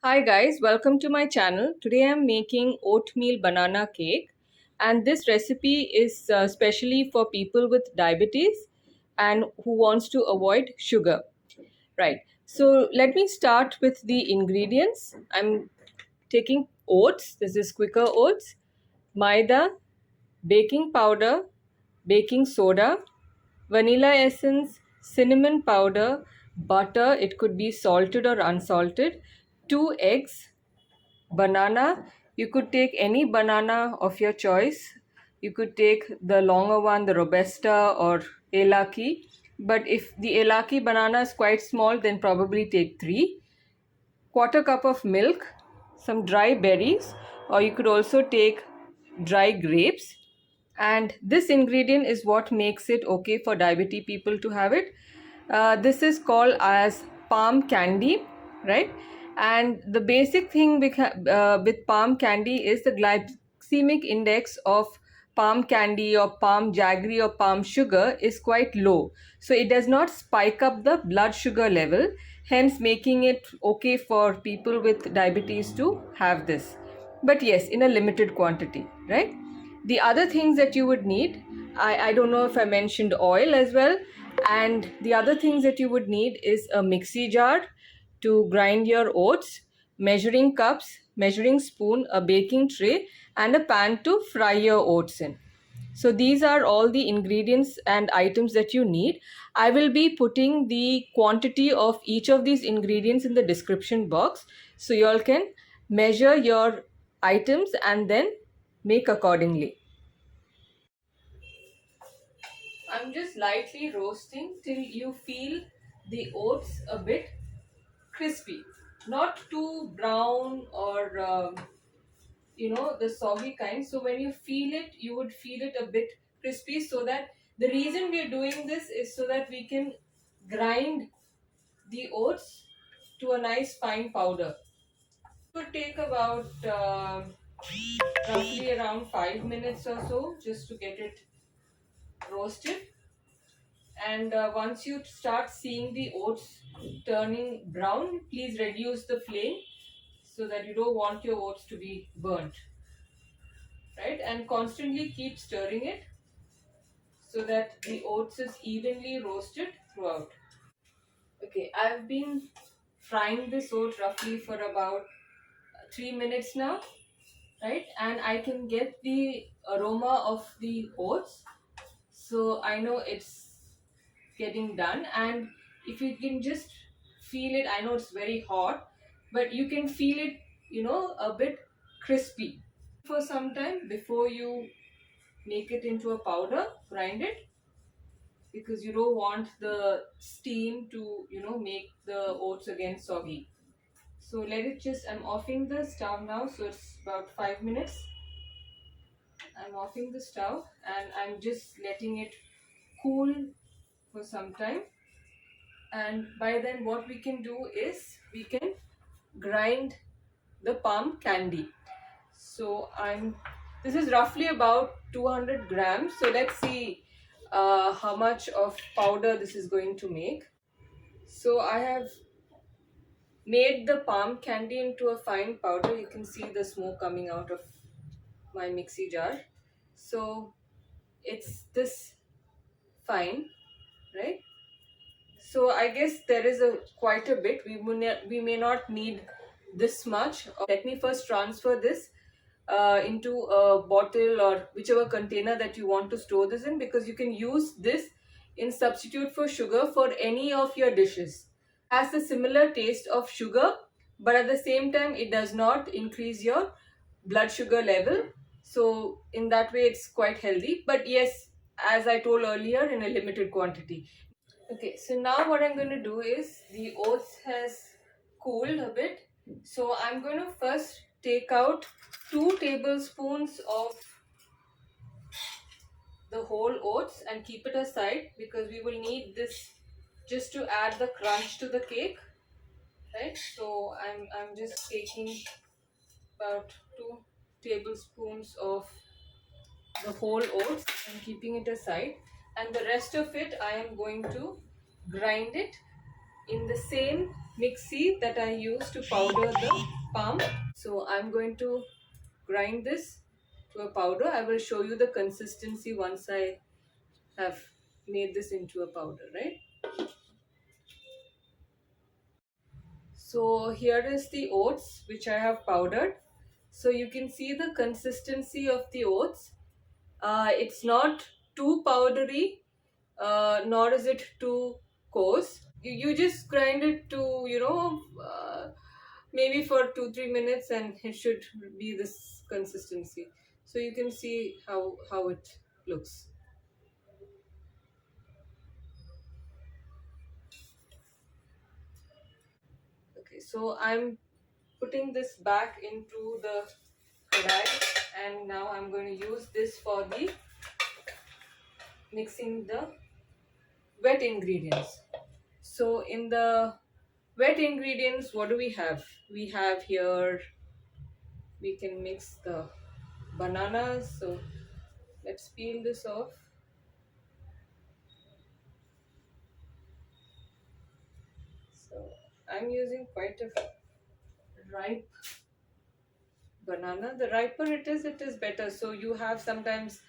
Hi guys, welcome to my channel. Today I'm making oatmeal banana cake, and this recipe is specially for people with diabetes and who wants to avoid sugar. Right. So let me start with the ingredients. I'm taking oats. This is quicker oats, maida, baking powder, baking soda, vanilla essence, cinnamon powder, butter, it could be salted or unsalted, 2 eggs, banana. You could take any banana of your choice. You could take the longer one, the robusta or elaki. But if the elaki banana is quite small, then probably take 3. Quarter cup of milk, some dry berries, or you could also take dry grapes. And this ingredient is what makes it okay for diabetes people to have it. This is called as palm candy, right? And the basic thing with palm candy is the glycemic index of palm candy or palm jaggery or palm sugar is quite low, so it does not spike up the blood sugar level, hence making it okay for people with diabetes to have this, but yes, in a limited quantity, right? The other things that you would need, I don't know if I mentioned oil as well. And the other things that you would need is a mixie jar to grind your oats, measuring cups, measuring spoon, a baking tray, and a pan to fry your oats in. So these are all the ingredients and items that you need. I will be putting the quantity of each of these ingredients in the description box, so you all can measure your items and then make accordingly. I'm just lightly roasting till you feel the oats a bit crispy, not too brown or the soggy kind. So when you feel it, you would feel it a bit crispy, so that the reason we are doing this is so that we can grind the oats to a nice fine powder. It would take about roughly around 5 minutes or so just to get it roasted. And once you start seeing the oats turning brown, please reduce the flame, so that you don't want your oats to be burnt, right? And constantly keep stirring it so that the oats is evenly roasted throughout. Okay, I've been frying this oat roughly for about 3 minutes now, right? And I can get the aroma of the oats, so I know it's getting done. And if you can just feel it, I know it's very hot, but you can feel it, a bit crispy for some time before you make it into a powder, grind it, because you don't want the steam to make the oats again soggy. So let it just, I'm offing the stove now, so it's about 5 minutes. I'm offing the stove and I'm just letting it cool for some time. And by then what we can do is we can grind the palm candy. So this is roughly about 200 grams, so let's see how much of powder this is going to make. So I have made the palm candy into a fine powder. You can see the smoke coming out of my mixie jar. So it's this fine, right? So I guess there is a quite a bit. We may not need this much. Let me first transfer this into a bottle or whichever container that you want to store this in, because you can use this in substitute for sugar for any of your dishes. Has a similar taste of sugar, but at the same time it does not increase your blood sugar level. So in that way it's quite healthy. But yes, as I told earlier, in a limited quantity. Okay, so now what I'm going to do is the oats has cooled a bit. So I'm going to first take out 2 tablespoons of the whole oats and keep it aside, because we will need this just to add the crunch to the cake, right? So I'm just taking about 2 tablespoons of the whole oats and keeping it aside, and the rest of it I am going to grind it in the same mixie that I use to powder the palm. So I'm going to grind this to a powder. I will show you the consistency once I have made this into a powder, right? So here is the oats which I have powdered. So you can see the consistency of the oats. It's not too powdery, nor is it too coarse. You just grind it to, maybe for 2-3 minutes, and it should be this consistency. So you can see how it looks. Okay, so I'm putting this back into the kadai, and now I'm going to use this for the mixing the wet ingredients. So in the wet ingredients, what do we have? We have here, we can mix the bananas. So let's peel this off. So I'm using quite a ripe banana. The riper it is better. So you have sometimes,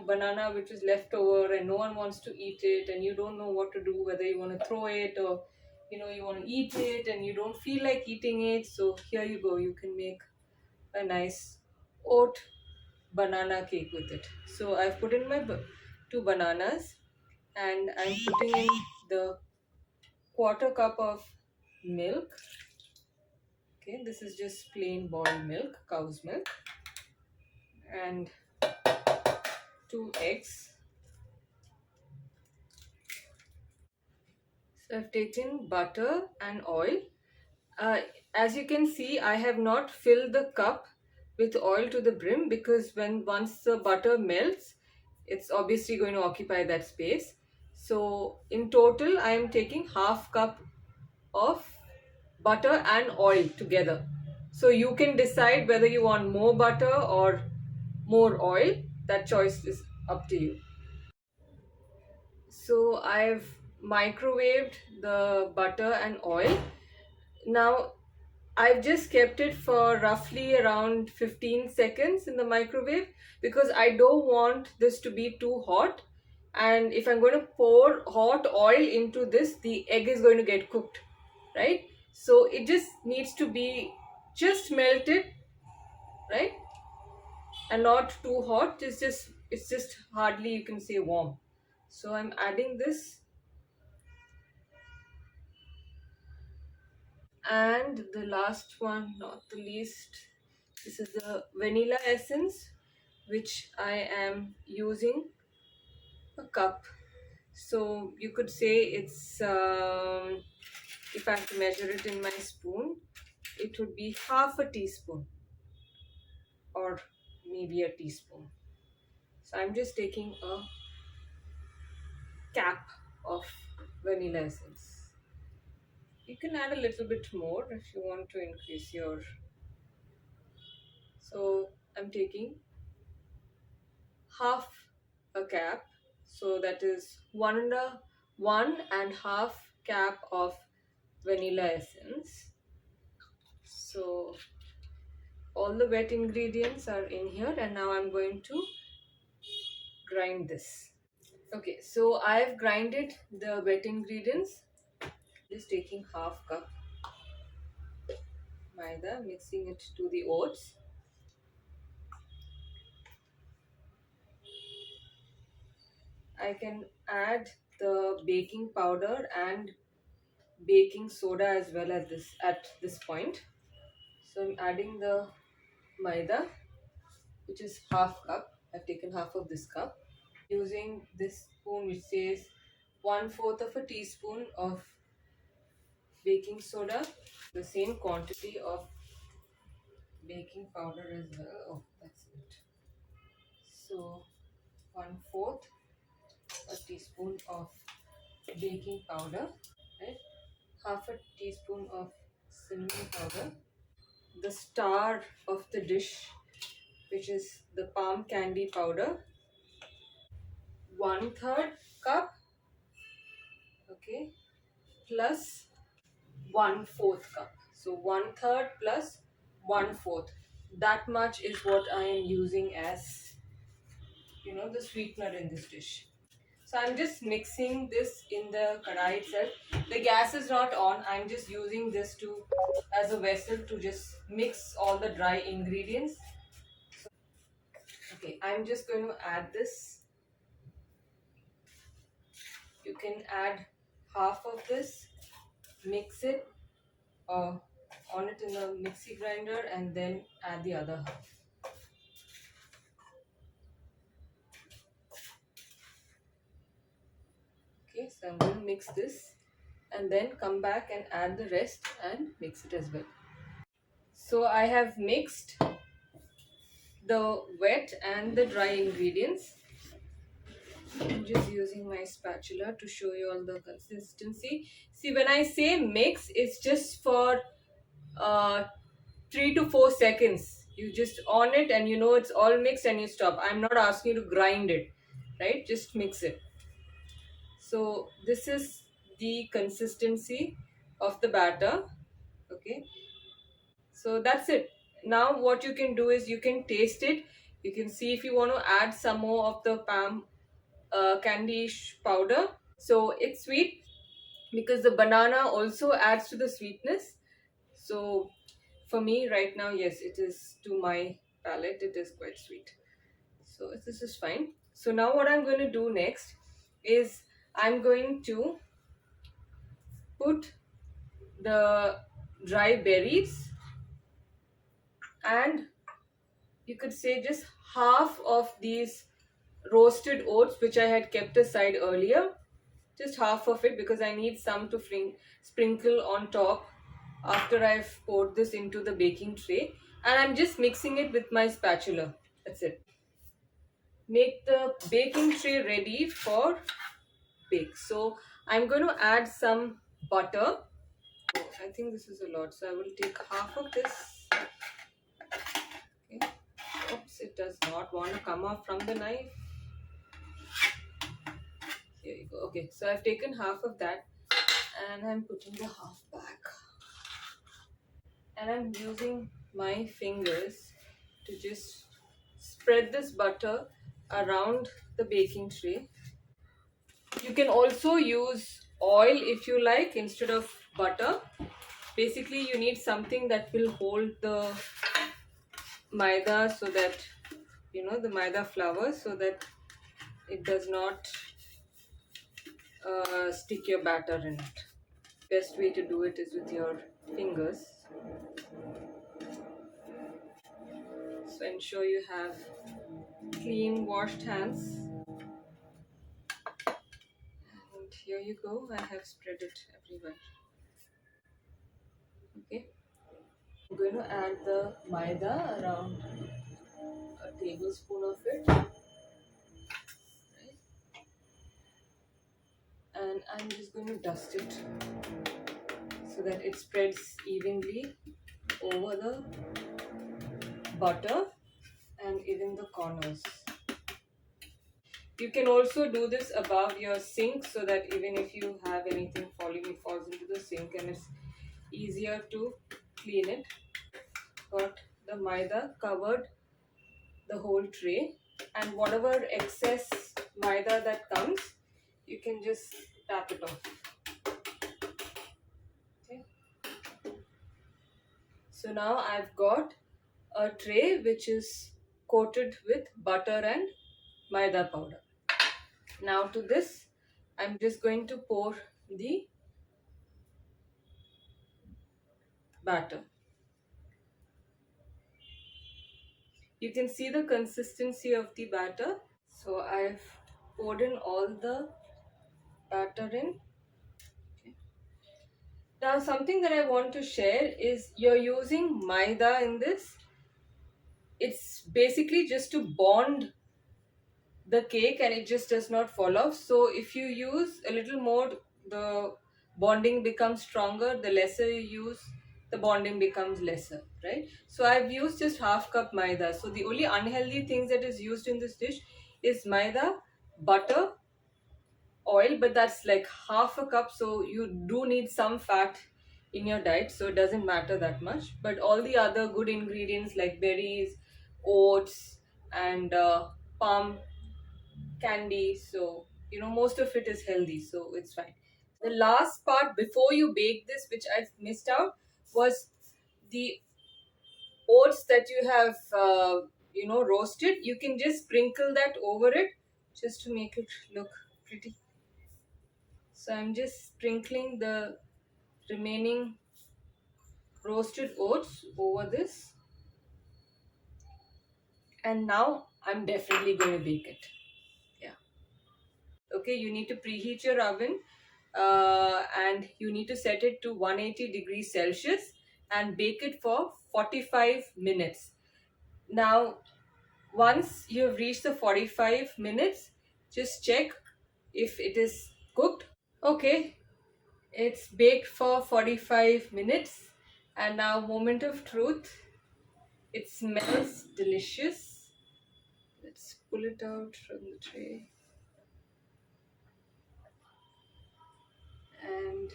banana which is left over and no one wants to eat it, and you don't know what to do, whether you want to throw it or you want to eat it and you don't feel like eating it. So here you go, you can make a nice oat banana cake with it. So I've put in my two bananas, and I'm putting in the quarter cup of milk. Okay, this is just plain boiled milk, cow's milk, and two eggs. So I've taken butter and oil. Uh, as you can see, I have not filled the cup with oil to the brim, because once the butter melts, it's obviously going to occupy that space. So in total, I am taking half cup of butter and oil together. So you can decide whether you want more butter or more oil. That choice is up to you. So I've microwaved the butter and oil. Now I've just kept it for roughly around 15 seconds in the microwave, because I don't want this to be too hot. And if I'm going to pour hot oil into this, the egg is going to get cooked, right? So it just needs to be just melted, right? And not too hot. It's just hardly, you can say, warm. So I'm adding this. And the last one, not the least, this is the vanilla essence, which I am using a cup. So you could say it's, if I have to measure it in my spoon, it would be half a teaspoon or maybe a teaspoon. So I'm just taking a cap of vanilla essence. You can add a little bit more if you want to increase your. So I'm taking half a cap, so that is 1.5 cap of vanilla essence. So all the wet ingredients are in here, and now I'm going to grind this. Okay, so I've grinded the wet ingredients. Just taking half cup maida, mixing it to the oats. I can add the baking powder and baking soda as well as this at this point. So I'm adding the maida, which is half cup. I've taken half of this cup. Using this spoon which says 1/4 of a teaspoon of baking soda, the same quantity of baking powder as well. Oh, that's it. So 1/4 a teaspoon of baking powder, right? Half a teaspoon of cinnamon powder. The star of the dish, which is the palm candy powder, 1/3 cup, okay, plus 1/4 cup. So 1/3 plus 1/4. That much is what I am using as, the sweetener in this dish. So I'm just mixing this in the kadai itself. The gas is not on. I'm just using this to as a vessel to just mix all the dry ingredients. Okay, I'm just going to add this. You can add half of this, mix it on it in a mixie grinder, and then add the other half. Okay, so I'm going to mix this and then come back and add the rest and mix it as well. So I have mixed the wet and the dry ingredients. I'm just using my spatula to show you all the consistency. See, when I say mix, it's just for uh, 3 to 4 seconds. You just on it and it's all mixed and you stop. I'm not asking you to grind it, right? Just mix it. So this is the consistency of the batter. Okay, so that's it. Now what you can do is you can taste it. You can see if you want to add some more of the palm candy powder. So it's sweet because the banana also adds to the sweetness. So for me right now, yes, it is to my palate. It is quite sweet. So this is fine. So now what I'm going to do next is I'm going to put the dry berries and you could say just half of these roasted oats which I had kept aside earlier. Just half of it because I need some to sprinkle on top after I've poured this into the baking tray, and I'm just mixing it with my spatula. That's it. Make the baking tray ready for bake. So I'm going to add some butter. Oh, I think this is a lot, so I will take half of this. Okay. Oops, it does not want to come off from the knife. Here you go. Okay, so I've taken half of that and I'm putting the half back. And I'm using my fingers to just spread this butter around the baking tray. You can also use oil if you like instead of butter. Basically, you need something that will hold the maida so that, the maida flour so that it does not stick your batter in it. Best way to do it is with your fingers. So ensure you have clean washed hands. And here you go, I have spread it everywhere. Okay, I'm going to add the maida, around a tablespoon of it, right? And I'm just going to dust it so that it spreads evenly over the butter and even the corners. You can also do this above your sink so that even if you have anything falling, it falls into the sink and it's easier to clean it. Got the maida covered the whole tray, and whatever excess maida that comes, you can just tap it off. Okay. So now I've got a tray which is coated with butter and maida powder. Now to this, I'm just going to pour the batter. You can see the consistency of the batter. So I've poured in all the batter in. Okay. Now something that I want to share is you're using maida in this. It's basically just to bond the cake and it just does not fall off. So if you use a little more, the bonding becomes stronger. The lesser you use, the bonding becomes lesser, right? So I've used just half cup maida. So the only unhealthy things that is used in this dish is maida, butter, oil, but that's like half a cup. So you do need some fat in your diet, so it doesn't matter that much. But all the other good ingredients like berries, oats, and palm candy, so most of it is healthy, so it's fine. The last part before you bake this, which I've missed out, was the oats that you have roasted. You can just sprinkle that over it just to make it look pretty. So I'm just sprinkling the remaining roasted oats over this, and now I'm definitely going to bake it. Yeah. Okay, you need to preheat your oven, and you need to set it to 180 degrees Celsius and bake it for 45 minutes. Now, once you have reached the 45 minutes, just check if it is cooked. Okay, it's baked for 45 minutes, and now, moment of truth, it smells delicious. Let's pull it out from the tray. And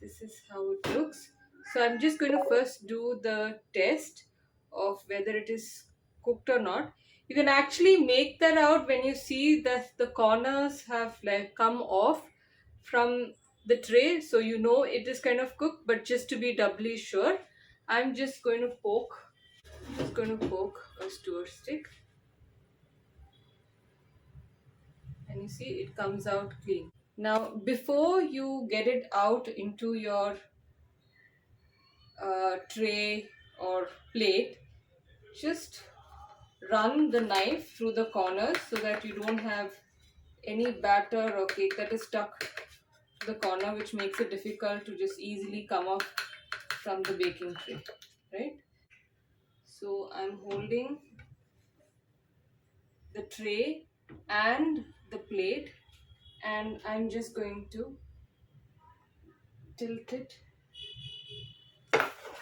this is how it looks. So I'm just going to first do the test of whether it is cooked or not. You can actually make that out when you see that the corners have like come off from the tray, so you know it is kind of cooked. But just to be doubly sure, I'm just going to poke a stir stick, and you see it comes out clean. Now, before you get it out into your tray or plate, just run the knife through the corners so that you don't have any batter or cake that is stuck to the corner, which makes it difficult to just easily come off from the baking tray, right? So I'm holding the tray and the plate, and I'm just going to tilt it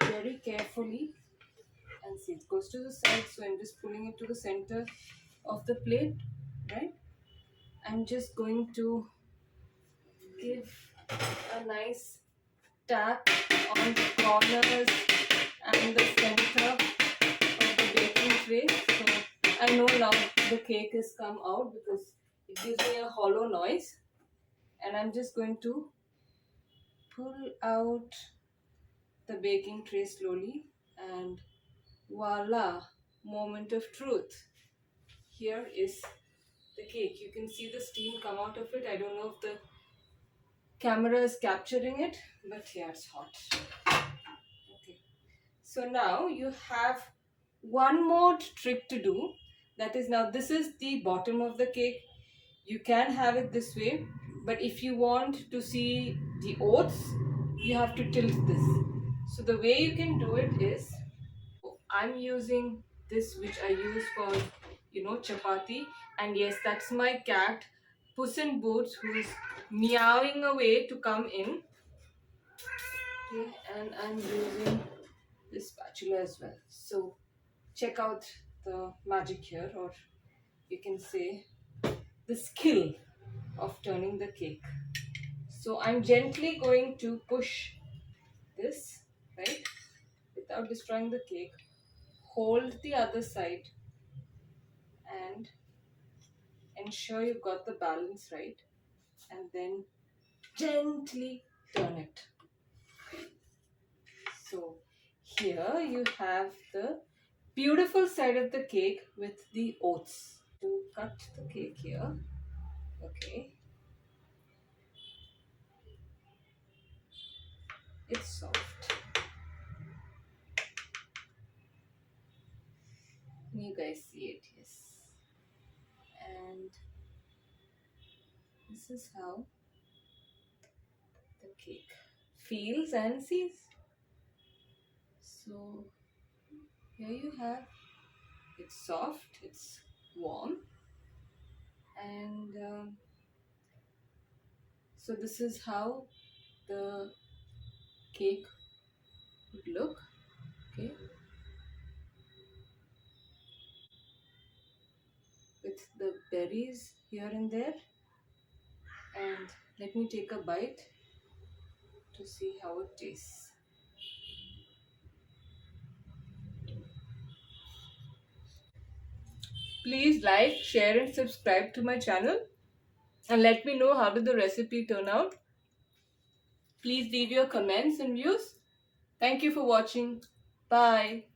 very carefully, and see, it goes to the side, so I'm just pulling it to the center of the plate, right? I'm just going to give a nice tap on the corners and the center of the baking tray. So I know now the cake has come out because it gives me a hollow noise, and I'm just going to pull out the baking tray slowly, and voila, moment of truth. Here is the cake. You can see the steam come out of it. I don't know if the camera is capturing it, but yeah, it's hot. Okay, so now you have one more trick to do. That is, now this is the bottom of the cake. You can have it this way, but if you want to see the oats, you have to tilt this. So the way you can do it is, I'm using this, which I use for chapati, and yes, that's my cat Puss in Boots, who's meowing away to come in. Okay, and I'm using this spatula as well. So check out the magic here, or you can say the skill of turning the cake. So I'm gently going to push this, right, without destroying the cake. Hold the other side and ensure you've got the balance right, and then gently turn it. So here you have the beautiful side of the cake with the oats. To cut the cake here, okay, it's soft. You guys see it, yes. And this is how the cake feels and sees. So here you have, it's soft, it's warm, and so this is how the cake would look. Okay, with the berries here and there. And let me take a bite to see how it tastes. Please like, share and subscribe to my channel and let me know how did the recipe turn out. Please leave your comments and views. Thank you for watching. Bye.